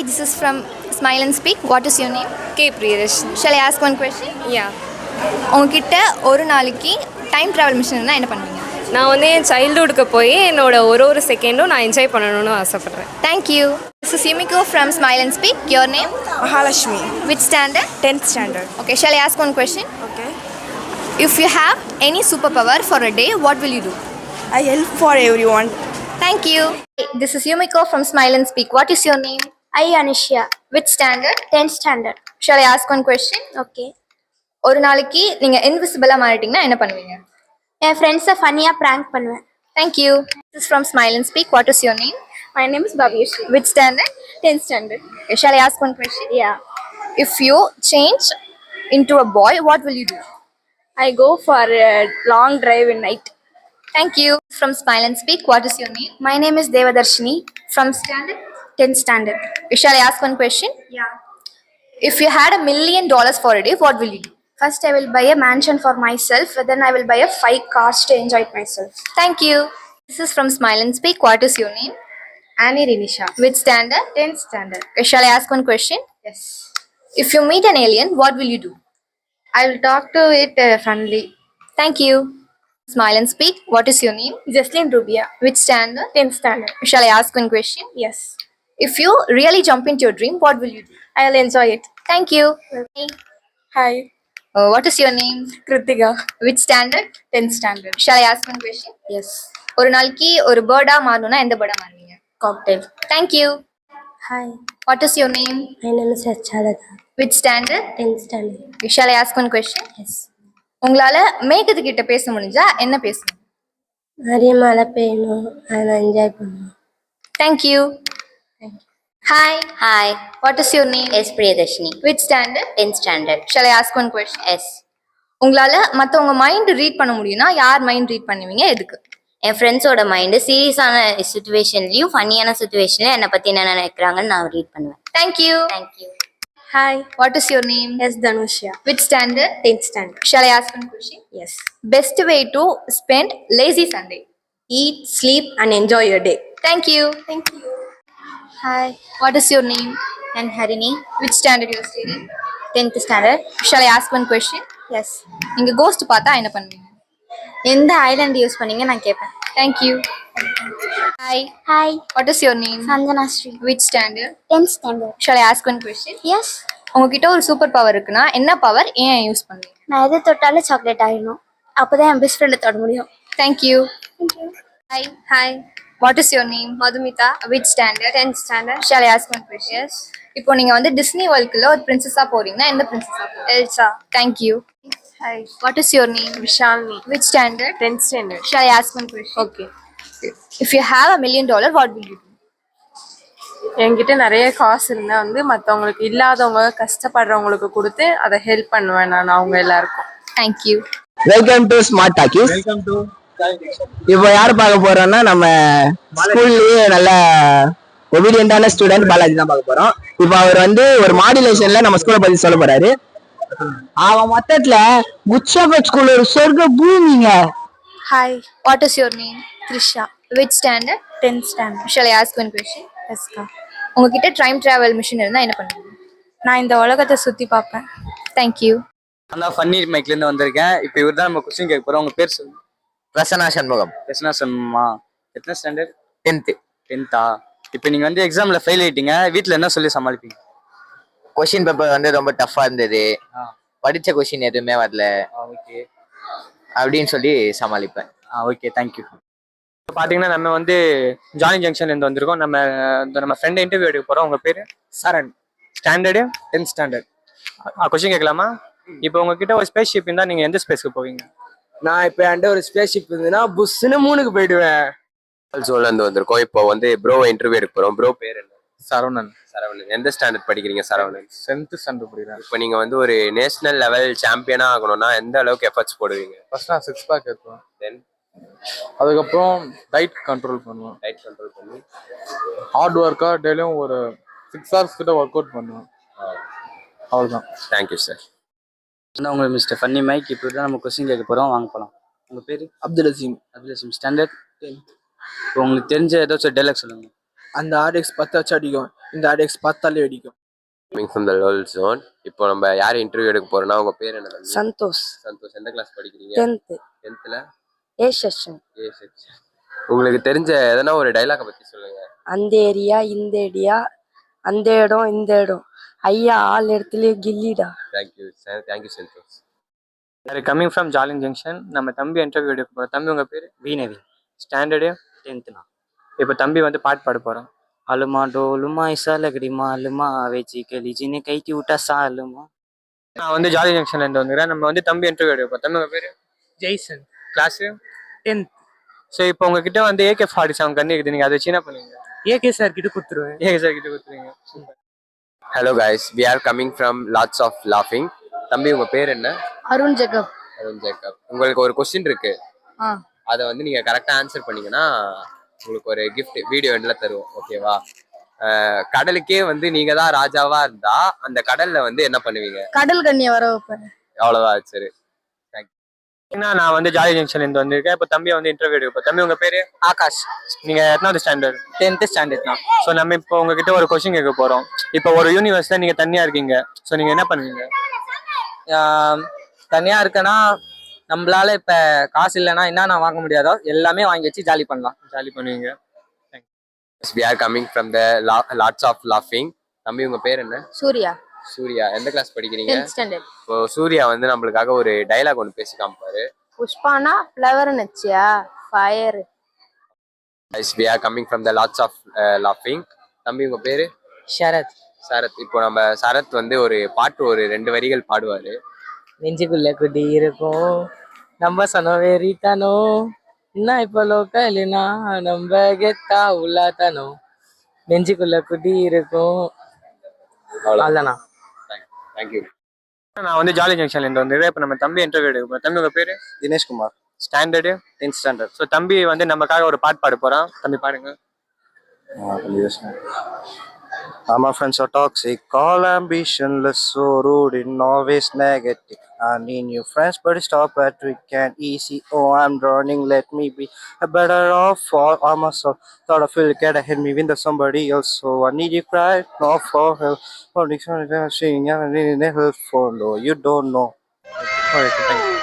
Hi, this is from Smile and Speak. What is your name? K. Priyadharshini. Shall I ask one question? Yeah. உங்ககிட்ட ஒரு நாளைக்கு time travel machine இருந்தால் என்ன பண்ணுவீங்க? நான் வந்து என் சைல்டுஹுட்க்கு போய் என்னோட ஒரு செகண்டும் நான் என்ஜாய் பண்ணணும்னு ஆசைப்பட்றேன். Thank you. This is Yumiko from Smile and Speak. Your name? Mahalashmi. Which standard? 10th standard. Okay, shall I ask one question? Okay. If you have any superpower for a day, what will you do? I help for everyone. Thank you. This is Yumiko from Smile and Speak. What is your name? I Anisha, Which standard? 10th standard. Shall I ask one question? Okay. ஒரு நாளைக்கு நீங்க இன்விசிபிளா மாறிட்டீங்கன்னா என்ன பண்ணுவீங்க? என் ஃப்ரெண்ட்ஸை ஃபன்னியாக prank பண்ணுவேன். Thank you. This is from Smile and Speak. What is your name? My name is Bhavyashri. Which standard? 10th standard. Okay, shall I ask one question? Yeah. If you change into a boy, what will you do? I go for a long drive in night. Thank you. From Smile and Speak. What is your name? My name is Devadarshini. From standard? 10th standard. Okay, shall I ask one question? Yeah. If you had $1 million for a day, what will you do? First, I will buy a mansion for myself. Then I will buy a 5 cars to enjoy myself. Thank you. This is from Smile and Speak. What is your name? Annie Rinisha. Which standard? 10th standard. Okay, shall I ask one question? Yes. If you meet an alien, what will you do? I will talk to it friendly. Thank you. Smile and Speak. What is your name? Jesslyn Rubia. Which standard? 10th standard. Shall I ask one question? Yes. If you really jump into your dream, what will you do? I will enjoy it. Thank you. Hi. What is your name? Kritika. Which standard? 10th standard. Shall I ask one question? Yes. ஒரு நாளைக்கு ஒரு பேர்டா மாறணும்னா எந்த பேர்டா மாறுவீங்க? Cocktail. Thank you. Hi. What is your name? My name is Rachalada. Which standard? 10th standard. Shall I ask one question? Yes. உங்களால மேகத்துக்கிட்ட பேச முடிஞ்சா என்ன பேசணும்? நிறைய மழை பெய்யணும், அதை என்ஜாய் பண்ணணும். Thank you. Hi. Hi, What is your name? S. Priyadharshini, Which standard? 10th standard. Shall I ask one question? S. உங்களால மத்தவங்க மைண்ட் ரீட் பண்ண முடியும்னா யார் மைண்ட் ரீட் பண்ணுவீங்க? எதுக்கு? என் ஃப்ரெண்ட்ஸோட மைண்டு சீரியஸான சுச்சுவேஷன்லையும் ஃபன்னியான சுச்சுவேஷன்லையும் என்னை பற்றி என்ன நினைக்கிறாங்கன்னு நான் ரீட் பண்ணுவேன். Thank you. Thank you. Hi. What is your name? S. Dhanusha. Which standard? 10th standard. Shall I ask one question? Yes. Best way to spend lazy Sunday? Eat, sleep, and enjoy your day. Thank you. Thank you. Hi. What is your name? And Harini, Which standard you are studying? 10th standard. Shall I ask one question? Yes. நீங்க cost பார்த்தா என்ன பண்ணுவீங்க? எந்த island use பண்ணீங்க நான் கேட்பேன். Thank you. Hi. Hi. What is your name? Sanjana Sri. Which standard? 10th standard. Shall I ask one question? Yes. உங்ககிட்ட ஒரு சூப்பர் பவர் இருக்குன்னா என்ன பவர் ஏன் யூஸ் பண்ணுவீங்க? நான் எது தொட்டாலும் சாக்லேட் ஆகிடணும், அப்போதான் என் பெஸ்ட் ஃப்ரெண்டை தொட முடியும். Thank you. Hi. Hi. What is your name? Madhumita. Which standard? 10th standard. Shall I ask one question? Yes. இப்போ நீங்க வந்து டிஸ்னி வேர்ல்டுக்குள்ள ஒரு பிரின்சஸா போறீங்கன்னா எந்த பிரின்சஸா? Elsa. Thank you. Hi. What is your name? Vishalni. Which standard? 10th standard. Shall I ask one question? Okay. If you have $1 million, what will you do? என்கிட்ட நிறைய காசு இருந்தா வந்து மற்றவங்களுக்கு இல்லாதவங்க கஷ்டப்படுறவங்களுக்கு கொடுத்து அதை ஹெல்ப் பண்ணுவேன் நான் அவங்க எல்லாருக்கும். Thank you. Welcome to smart talkies. இப்போ யார் பார்க்க போறோம்னா நம்ம ஸ்கூல்லயே நல்ல ஒபீடியண்டான ஸ்டூடெண்ட் பாலாஜி தான் பார்க்க போறோம். இப்போ அவர் வந்து ஒரு மாடுலேஷன்ல நம்ம ஸ்கூலை பத்தி சொல்ல போறாரு. அவன் மொத்தத்துல குச்சாபட் ஸ்கூல் ஒரு சொர்க்க பூமிங்க. Hi. What is your name? Trisha. Which standard? 10th standard. Shall I ask one question? Yes, ka. உங்ககிட்ட டைம் டிராவல் மிஷின் இருந்தா என்ன பண்ணுவீங்க? நான் இந்த உலகத்தை சுத்தி பார்ப்பேன். Thank you. நான் ஃபன்னி மைக்ல இருந்து வந்திருக்கேன். இப்போ இவர் தான் நம்ம கொஸ்டின் கேட்க போறோம். உங்க பேர் சொல்லுங்க. பிரசன்னா சண்முகம். பிரசன்னா சண்முகமா? எத்தனை ஸ்டாண்டர்ட்? 10th. 10th. இப்போ நீங்க வந்து எக்ஸாம்ல ஃபெயில் ஆயிட்டீங்க, வீட்ல என்ன சொல்லி சமாளிப்பீங்க? கொஸ்டின் பேப்பர் வந்து ரொம்ப டஃப்பா இருந்தது, படிச்ச கொஸ்டின் எதுவுமே வரல, ஓகே அப்படின்னு சொல்லி சமாளிப்பேன். Okay thank you. இப்போ பார்த்தீங்கன்னா நம்ம வந்து ஜானி ஜங்ஷன்ல இருந்து வந்திருக்கோம். நம்ம ஃப்ரெண்ட் இன்டர்வியூ எடுக்க போறோம். உங்க பேரு? சரண். ஸ்டாண்டர்டு? 10th standard. கொஸ்டின் கேட்கலாமா? இப்போ உங்ககிட்ட ஒரு ஸ்பேஸ் ஷிப் இருந்தா நீங்க எந்த ஸ்பேஸ்க்கு போவீங்க? நான் இப்போ என்கிட்ட ஒரு ஸ்பேஸ் ஷிப் இருந்ததுன்னா புஷ்னு 3க்கு போயிடுவேன். ஜோன்ல இருந்து வந்திருக்கோம். இப்போ வந்து ப்ரோ இன்டர்வியூ எடுக்க போறோம். ப்ரோ பேர் என்ன? சரவணன். சரவணன். எந்த ஸ்டாண்டர்ட் படிக்கிறீங்க சரவணன்? 10th ஸ்டாண்டர்ட் படிக்கிறேன். இப்போ நீங்க வந்து ஒரு நேஷனல் லெவல் சாம்பியனா ஆகணும்னா எந்த அளவுக்கு எஃபர்ட்ஸ் போடுவீங்க? ஃபர்ஸ்ட் நான் 6 பேக் எடுப்பேன். தென் அதுக்கப்புறம் டயட் கண்ட்ரோல் பண்ணுவேன். டைட் கண்ட்ரோல் பண்ணி ஹார்ட் ஒர்க்கா டெய்லியும் ஒரு 6 hours கிட்ட ஒர்க் அவுட் பண்ணுவேன். அவ்வளோதான். Thank you sir. நான் உங்களுக்கு மிஸ்டர் ஃபன்னி மைக். இப்போ தான் நம்ம கொஸ்டின் கேட்க போகிறோம். வாங்க போகலாம். உங்கள் பேர்? அப்துல் அசீம். அப்துல் அசீம். ஸ்டாண்டர்ட்? 10th. இப்போ உங்களுக்கு தெரிஞ்ச ஏதாச்சும் டைலாக் சொல்லுங்கள். அந்த RX 10 வச்சு அடிக்கும். இந்த அடெக்ஸ் பார்த்தாலே வெடிக்கும். Coming from the lol zone. இப்போ நம்ம யார் இன்டர்வியூ எடுக்க போறோம்னா உங்க பேர் என்ன தம்பி? சந்தோஷ். சந்தோஷ். எந்த கிளாஸ் படிக்கிறீங்க? 10th. 10th A section. A section. உங்களுக்கு தெரிஞ்ச எதனா ஒரு டைலாக பத்தி சொல்லுங்க. அந்த ஏரியா இந்த ஏரியா அந்த இடம் இந்த இடம் ஐயா ஆள் இடத்துலயே கில்லிடா. Thank you Santhosh. Coming from jollying junction. நம்ம தம்பி இன்டர்வியூ எடுக்க போகிறோம். தம்பி உங்கள் பேர்? வீணவி. ஸ்டாண்டர்டு? 10th. இப்போ தம்பி வந்து பாட்டு பாட போகிறோம். அலுமா டோலுமா இசா லகடிமா அலுமா வச்சு கலிஜினே கைட்டி விட்டா சாலுமா. நான் வந்து ஜாலி ஜங்ஷன்லேருந்து வந்துக்கிறேன். நம்ம வந்து தம்பி இன்டர்வியூ எடுக்க போகிறோம். தம்பி உங்கள் பேர்? ஜெய்சன். கிளாஸு? 10th. ஸோ இப்போ உங்ககிட்ட வந்து AK-47 கண்ணு இருக்குது. நீங்கள் அதை வச்சு என்ன பண்ணுவீங்க? ஏகே சார் கிட்ட கொடுத்துருவேன். AK சார் கிட்ட கொடுத்துருவீங்க. Hello guys, we are coming from lots of லாஃபிங். தம்பி உங்க பேர் என்ன? அருண் ஜெகப். அருண் ஜேக்கப். உங்களுக்கு ஒரு கொஸ்டின் இருக்கு. அதை வந்து நீங்க கரெக்டா ஆன்சர் பண்ணீங்கன்னா உங்களுக்கு ஒரு கிஃப்ட் வீடியோ எண்ட்ல தருவோம். ஓகேவா? கடலுக்கே வந்து நீங்க தான் ராஜாவா இருந்தா அந்த கடல்ல வந்து என்ன பண்ணுவீங்க? கடல் கண்ணிய வர வைப்பேன். அவ்வளவுதான். சரி, நான் வந்து ஜாலி ஜங்ஷன்லேருந்து வந்திருக்கேன். இப்போ தம்பியை வந்து இன்டர்வியூ எடுக்க. தம்பி உங்க பேர்? ஆகாஷ். நீங்க எத்தனாவது ஸ்டாண்டர்ட்? 10th ஸ்டாண்டர்ட் தான். ஸோ நம்ம இப்போ உங்ககிட்ட ஒரு கொஸ்டின் கேட்க போறோம். இப்போ ஒரு யூனிவர்ஸ்ல நீங்க தனியா இருக்கீங்க. ஸோ நீங்க என்ன பண்ணுவீங்க? தனியா இருக்கேன்னா நம்மளால இப்ப காசு இல்லைன்னா என்ன வாங்க முடியாதோ எல்லாமே வாங்கி வச்சு ஜாலி பண்ணலாம். ஜாலி பண்ணுவீங்க. We are coming from the lots of லாஃபிங். தம்பி உங்க பேர் என்ன? சூர்யா. சூர்யா. எந்த கிளாஸ் படிக்கிறீங்க? 10th standard. இப்போ சூர்யா வந்து நம்மளுக்காக ஒரு டைலாக் ஒன்று பேசி காமிப்பாரு. புஷ்பானா ஃப்ளவர் நச்சியா fire. We are coming from the lots of லாஃபிங். தம்பி உங்க பேரு? ஷரத். சரத். இப்போ நம்ம சரத் வந்து ஒரு பாட்டு ஒரு 2 வரிகள் பாடுவாரு. நெஞ்சுக்குள்ள குடி இருக்கும் நம்ம சனவேரித்தானோ என்ன இப்போ லோக்கல்னா நம்ம கெத்தா உள்ளாத்தானோ நெஞ்சுக்குள்ள குடி இருக்கும். அவ்வளோதானா? தேங்க்யூ. நான் வந்து ஜாலி ஜங்ஷன்ல இருந்து வந்திருக்கேன். இப்போ நம்ம தம்பி இன்டர்வியூ எடுக்க போறோம். தம்பி உங்க பேரு? Dineshkumar. Standard? 10th standard. So தம்பி வந்து நமக்காக ஒரு பாட்டு பாட போறான். தம்பி பாடுங்க. All my friends are toxic, all ambitionless, so rude and always negative. I need new friends, but stop at quick and easy. Oh, I'm drowning, let me be a better off for all myself. Thought I feel get ahead me with somebody else, so I need you cry, no for help. For the singing, I need help for no, you don't know. Okay, thank you.